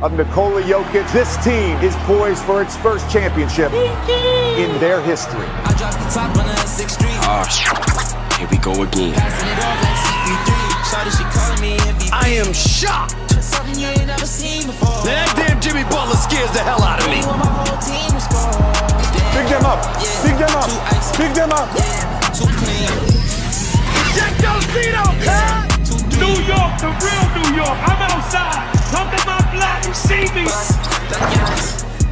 of Nikola Jokic, this team is poised for its first championship in their history. I dropped the top on the 6th Street. Here we go again. Passing it off like CP3. Shawty, she calling me MVP. I am shocked. Something you ain't never seen before. That damn Jimmy Butler scares the hell out of me. You want my whole team to score. Pick them up. Pick them up. Pick them up. Yeah, too clean. Jack Delfino, huh? New York, the real New York. I'm outside. Come to my block, you see me.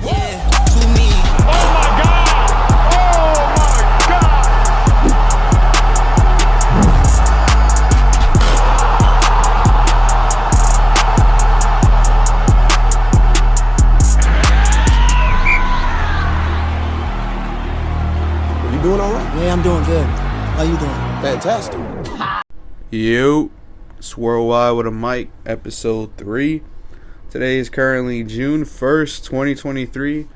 Yeah, too mean. Oh my God. Oh my God. You doing all right? Yeah, I'm doing good. How you doing? Fantastic. Yo, it's WrldWide with a mic, episode 3. Today is currently June 1st, 2023.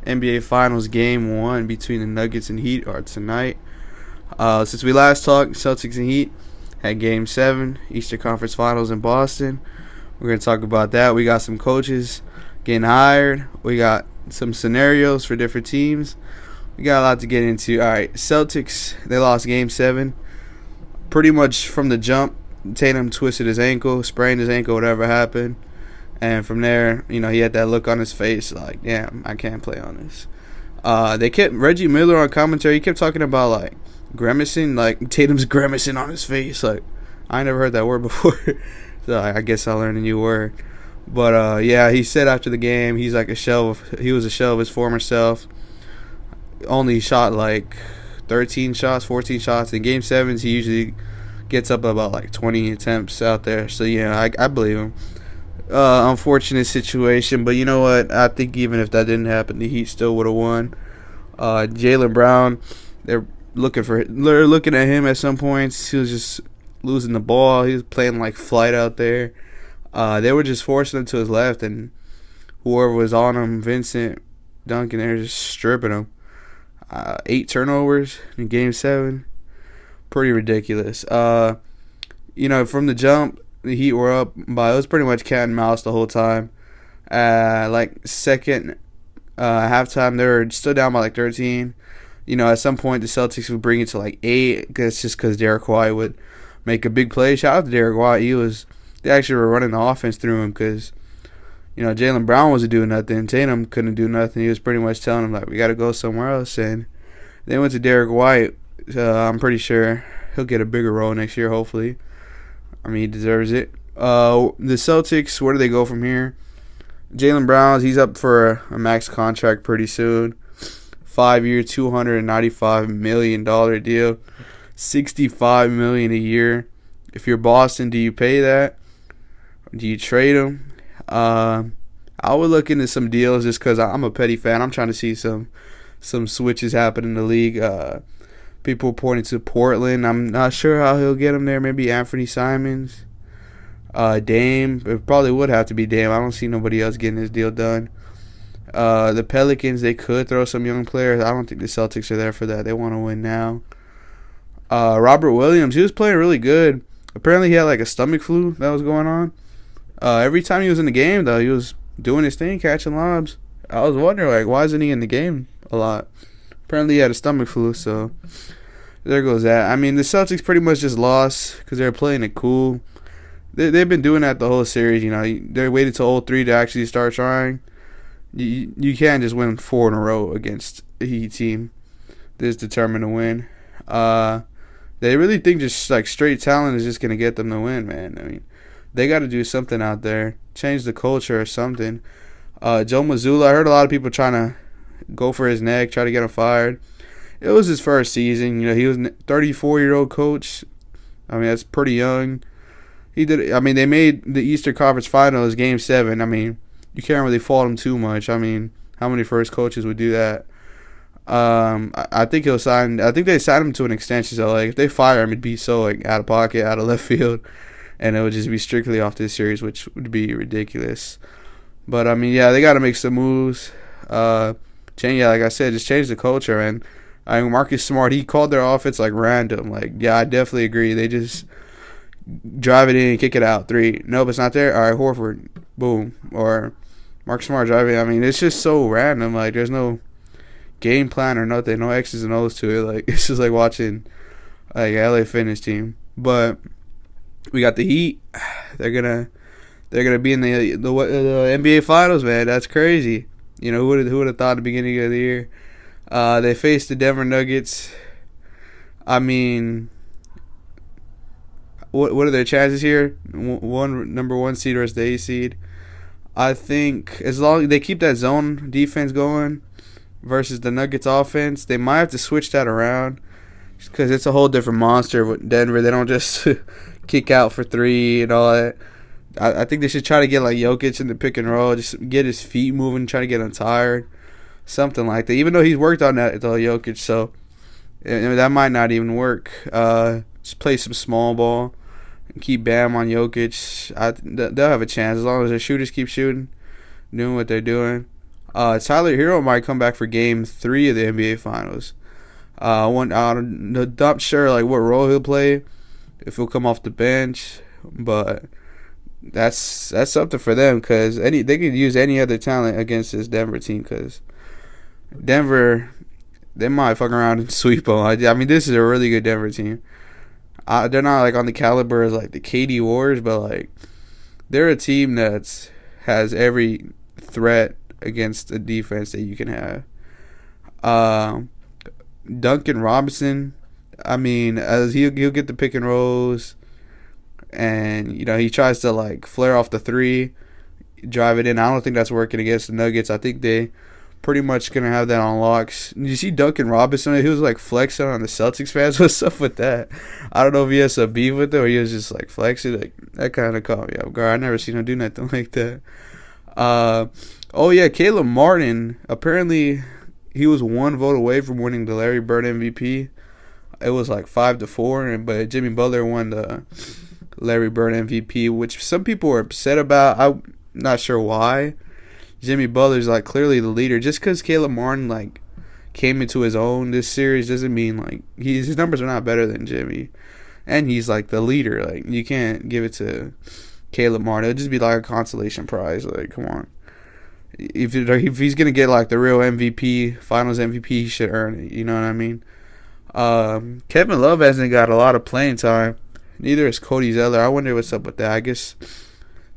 NBA Finals Game 1 between the Nuggets and Heat are tonight. Since we last talked, Celtics and Heat had Game 7, Eastern Conference Finals in Boston. We're going to talk about that. We got some coaches getting hired. We got some scenarios for different teams. We got a lot to get into. All right, Celtics, they lost Game 7. Pretty much from the jump, Tatum twisted his ankle, sprained his ankle, whatever happened. And from there, he had that look on his face like, damn, I can't play on this. They kept Reggie Miller on commentary. He kept talking about, like, grimacing, like Tatum's grimacing on his face. Like, I never heard that word before. So I guess I learned a new word. But, yeah, he said after the game, he was a shell of his former self. Only shot, like, 13 shots, 14 shots. In Game 7s, he usually gets up about, like, 20 attempts out there. So, yeah, I believe him. Unfortunate situation, but you know what? I think even if that didn't happen, the Heat still would have won. Jaylen Brown, they're looking at him at some points. He was just losing the ball. He was playing like flight out there. They were just forcing him to his left, and whoever was on him, Vincent, Duncan, they were just stripping him. 8 turnovers in Game 7. Pretty ridiculous. From the jump, the Heat were up by, it was pretty much cat and mouse the whole time. Second halftime, they were still down by like 13. At some point the Celtics would bring it to like 8. Because Derek White would make a big play. Shout out to Derek White. They actually were running the offense through him because, Jaylen Brown wasn't doing nothing. Tatum couldn't do nothing. He was pretty much telling him, like, we got to go somewhere else. And they went to Derek White. I'm pretty sure he'll get a bigger role next year, hopefully. I mean, he deserves it. The Celtics, where do they go from here? Jaylen Brown, he's up for a max contract pretty soon. 5-year, $295 million deal. $65 million a year. If you're Boston, do you pay that? Do you trade him? I would look into some deals just because I'm a petty fan. I'm trying to see some switches happen in the league. People pointing to Portland. I'm not sure how he'll get him there. Maybe Anthony Simons. Dame. It probably would have to be Dame. I don't see nobody else getting this deal done. The Pelicans, they could throw some young players. I don't think the Celtics are there for that. They want to win now. Robert Williams, he was playing really good. Apparently he had like a stomach flu that was going on. Every time he was in the game, though, he was doing his thing, catching lobs. I was wondering, like, why isn't he in the game a lot? Apparently he had a stomach flu, so there goes that. I mean, the Celtics pretty much just lost because they were playing it cool. They've been doing that the whole series. They waited till 0-3 to actually start trying. You can't just win 4 in a row against a Heat team that's determined to win. They really think just like straight talent is just going to get them to win, man. I mean, they got to do something out there, change the culture or something. Joe Mazzulla, I heard a lot of people trying to go for his neck, try to get him fired. It was his first season. He was a 34-year-old coach. I mean, that's pretty young. They made the Eastern Conference Finals Game 7. I mean, you can't really fault him too much. I mean, how many first coaches would do that? I think he'll sign. I think they signed him to an extension. So, like, if they fire him, it'd be so like out of pocket, out of left field, and it would just be strictly off this series, which would be ridiculous. But I mean, yeah, they got to make some moves. Like I said, just change the culture. And I mean, Marcus Smart, he called their offense like random. Like, yeah, I definitely agree. They just drive it in, kick it out, 3. Nope, it's not there. All right, Horford, boom. Or Mark Smart driving. I mean, it's just so random. Like, there's no game plan or nothing. No X's and O's to it. Like, it's just like watching like LA Fitness team. But we got the Heat. They're gonna be in the NBA Finals, man. That's crazy. You know, who would have thought at the beginning of the year? They faced the Denver Nuggets. I mean, what are their chances here? Number one seed versus the 8 seed. I think as long as they keep that zone defense going versus the Nuggets offense, they might have to switch that around because it's a whole different monster with Denver. They don't just kick out for three and all that. I think they should try to get like Jokic in the pick and roll, just get his feet moving, try to get him tired, something like that. Even though he's worked on that, though, Jokic, so that might not even work. Just play some small ball. Keep Bam on Jokic. They'll have a chance as long as their shooters keep shooting, doing what they're doing. Tyler Hero might come back for Game 3 of the NBA Finals. I'm not sure like what role he'll play, if he'll come off the bench, but that's something for them because they could use any other talent against this Denver team because Denver, they might fuck around and sweep them. I mean, this is a really good Denver team. They're not like on the caliber as like the KD Warriors, but like they're a team that has every threat against the defense that you can have. Duncan Robinson, I mean, as he'll get the pick and rolls, and you know he tries to like flare off the three, drive it in. I don't think that's working against the Nuggets. I think they pretty much gonna have that on locks. Did you see Duncan Robinson? He was like flexing on the Celtics fans. What's up with that? I don't know if he has a beef with them or he was just like flexing. Like that kind of caught me off guard. I never seen him do nothing like that. Oh yeah, Caleb Martin. Apparently, he was one vote away from winning the Larry Bird MVP. It was like 5-4, but Jimmy Butler won the Larry Bird MVP, which some people were upset about. I'm not sure why. Jimmy Butler's like clearly the leader. Just because Caleb Martin like came into his own this series doesn't mean like his numbers are not better than Jimmy, and he's like the leader. Like you can't give it to Caleb Martin. It'll just be like a consolation prize. Like come on, if he's gonna get like the real MVP, Finals MVP, he should earn it. You know what I mean? Kevin Love hasn't got a lot of playing time. Neither is Cody Zeller. I wonder what's up with that. I guess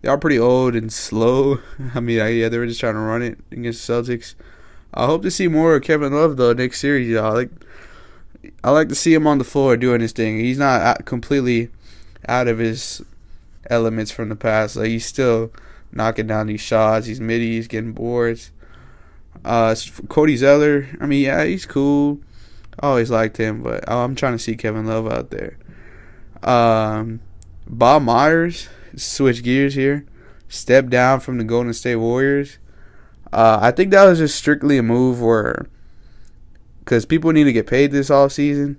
they are pretty old and slow. I mean, yeah, they were just trying to run it against the Celtics. I hope to see more of Kevin Love, though, next series. I like to see him on the floor doing his thing. He's not completely out of his elements from the past. Like, he's still knocking down these shots. He's midi. He's getting boards. Cody Zeller, I mean, yeah, he's cool. I always liked him, but I'm trying to see Kevin Love out there. Bob Myers, switch gears here, stepped down from the Golden State Warriors. I think that was just strictly a move because people need to get paid this offseason,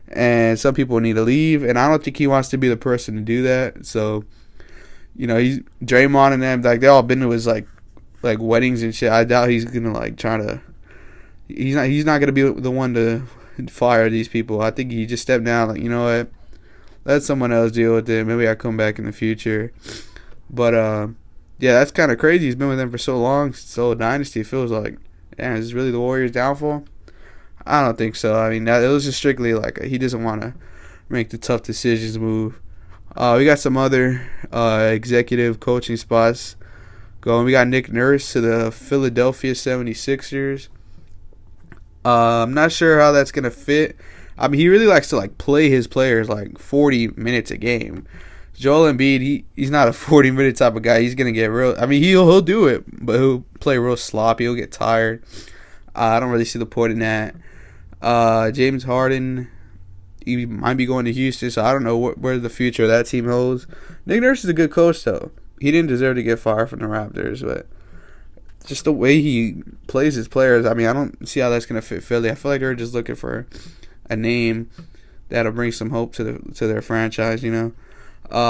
and some people need to leave, and I don't think he wants to be the person to do that. So, you know, he's Draymond and them, like they all been to his like weddings and shit. I doubt he's gonna like try to. He's not gonna be the one to fire these people. I think he just stepped down. Like, you know what? Let someone else deal with it. Maybe I come back in the future. But yeah, that's kind of crazy. He's been with them for so long, so a dynasty. It feels like, damn, is this really the Warriors' downfall? I don't think so. I mean, it was just strictly like he doesn't want to make the tough decisions move. We got some other executive coaching spots going. We got Nick Nurse to the Philadelphia 76ers. I'm not sure how that's going to fit. I mean, he really likes to like play his players like 40 minutes a game. Joel Embiid, he's not a 40-minute type of guy. He's going to get real. I mean, he'll do it, but he'll play real sloppy. He'll get tired. I don't really see the point in that. James Harden, he might be going to Houston, so I don't know where the future of that team holds. Nick Nurse is a good coach, though. He didn't deserve to get fired from the Raptors, but just the way he plays his players, I mean, I don't see how that's going to fit Philly. I feel like they're just looking for a name that'll bring some hope to their franchise, you know.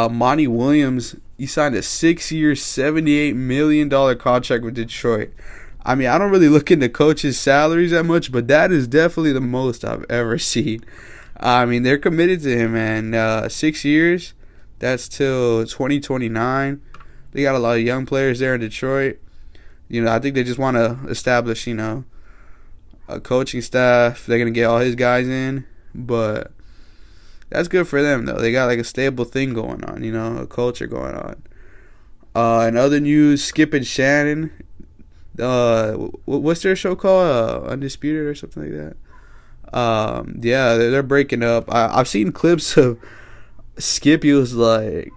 Monty Williams, he signed a 6-year, $78 million contract with Detroit. I mean, I don't really look into coaches' salaries that much, but that is definitely the most I've ever seen. I mean, they're committed to him, man. 6 years, that's till 2029. They got a lot of young players there in Detroit. I think they just want to establish, a coaching staff. They're going to get all his guys in. But that's good for them, though. They got like a stable thing going on, a culture going on. In other news, Skip and Shannon, what's their show called? Undisputed or something like that. Yeah, they're breaking up. I've seen clips of Skip. He was like,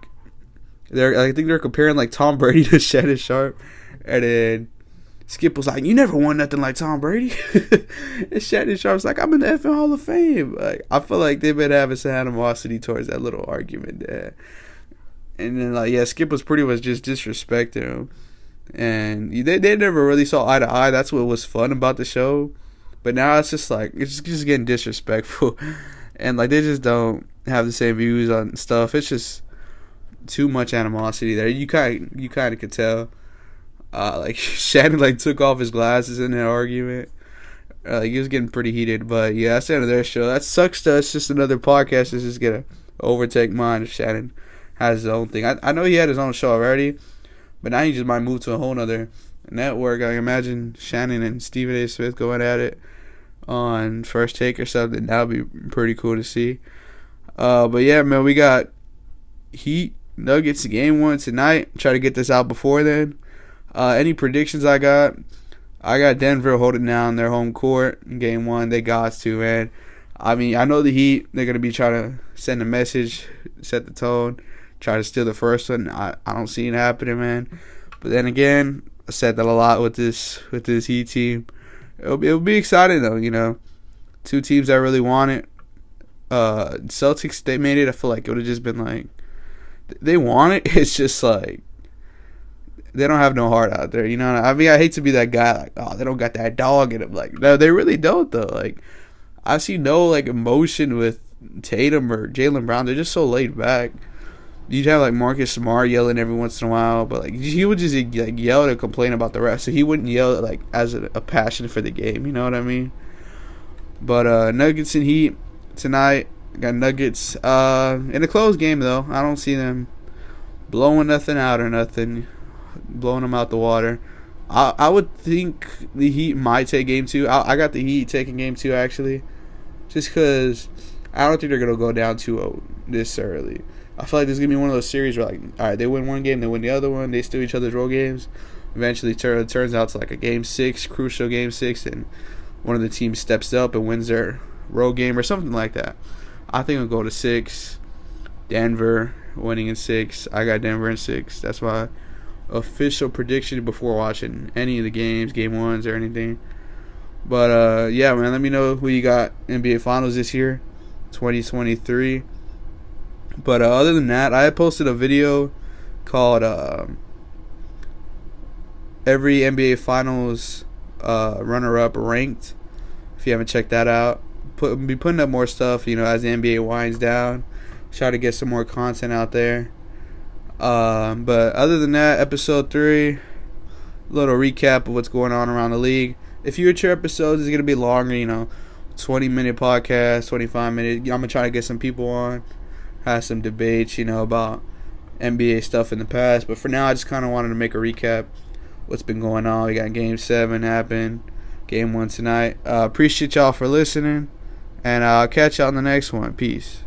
I think they're comparing like Tom Brady to Shannon Sharp, and then Skip was like, "You never won nothing like Tom Brady." And Shannon Sharp's like, "I'm in the effing Hall of Fame." Like, I feel like they've been having some animosity towards that little argument there. And then Skip was pretty much just disrespecting him, and they never really saw eye to eye. That's what was fun about the show. But now it's just like it's just getting disrespectful, and like they just don't have the same views on stuff. It's just too much animosity there. You kind of could tell. Like Shannon took off his glasses in that argument. He was getting pretty heated. But yeah, that's the end of their show. That sucks to us. Just another podcast is just gonna overtake mine if Shannon has his own thing. I know he had his own show already, but now he just might move to a whole nother network. I imagine Shannon and Stephen A. Smith going at it on First Take or something. That would be pretty cool to see. But yeah, man, we got Heat Nuggets game 1 tonight. Try to get this out before then. Any predictions I got Denver holding down their home court in game 1. They got to, man. I mean, I know the Heat, they're going to be trying to send a message, set the tone, try to steal the first one. I don't see it happening, man. But then again, I said that a lot with this Heat team. It'll be exciting though, two teams that really want it. Celtics, they made it. I feel like it would have just been like they want it. It's just like they don't have no heart out there. I mean, I hate to be that guy like, oh, they don't got that dog in them. Like, no, they really don't though. Like, I see no like emotion with Tatum or Jaylen Brown. They're just so laid back. You'd have like Marcus Smart yelling every once in a while, but like he would just like yell and complain about the rest. So he wouldn't yell like as a passion for the game. You know what I mean? But Nuggets and Heat tonight. Got Nuggets in a close game though. I don't see them blowing nothing out or nothing, blowing them out the water. I would think the Heat might take game 2. I got the Heat taking game 2 actually, just because I don't think they're gonna go down 2-0 this early. I feel like this is going to be one of those series where, like, all right, they win one game, they win the other one, they steal each other's role games. Eventually, it turns out to, like, a Game 6, crucial Game 6, and one of the teams steps up and wins their role game or something like that. I think it'll go to 6. Denver winning in 6. I got Denver in 6. That's my official prediction before watching any of the games, Game 1s or anything. But, yeah, man, let me know who you got NBA Finals this year, 2023. But other than that, I had posted a video called Every NBA Finals Runner-Up Ranked. If you haven't checked that out, be putting up more stuff, as the NBA winds down. Try to get some more content out there. But other than that, episode 3, a little recap of what's going on around the league. The future episodes is going to be longer, 20-minute podcast, 25-minute. I'm going to try to get some people on. Have some debates, about NBA stuff in the past. But for now, I just kind of wanted to make a recap what's been going on. We got Game 7 happen, Game 1 tonight. Appreciate y'all for listening, and I'll catch y'all on the next one. Peace.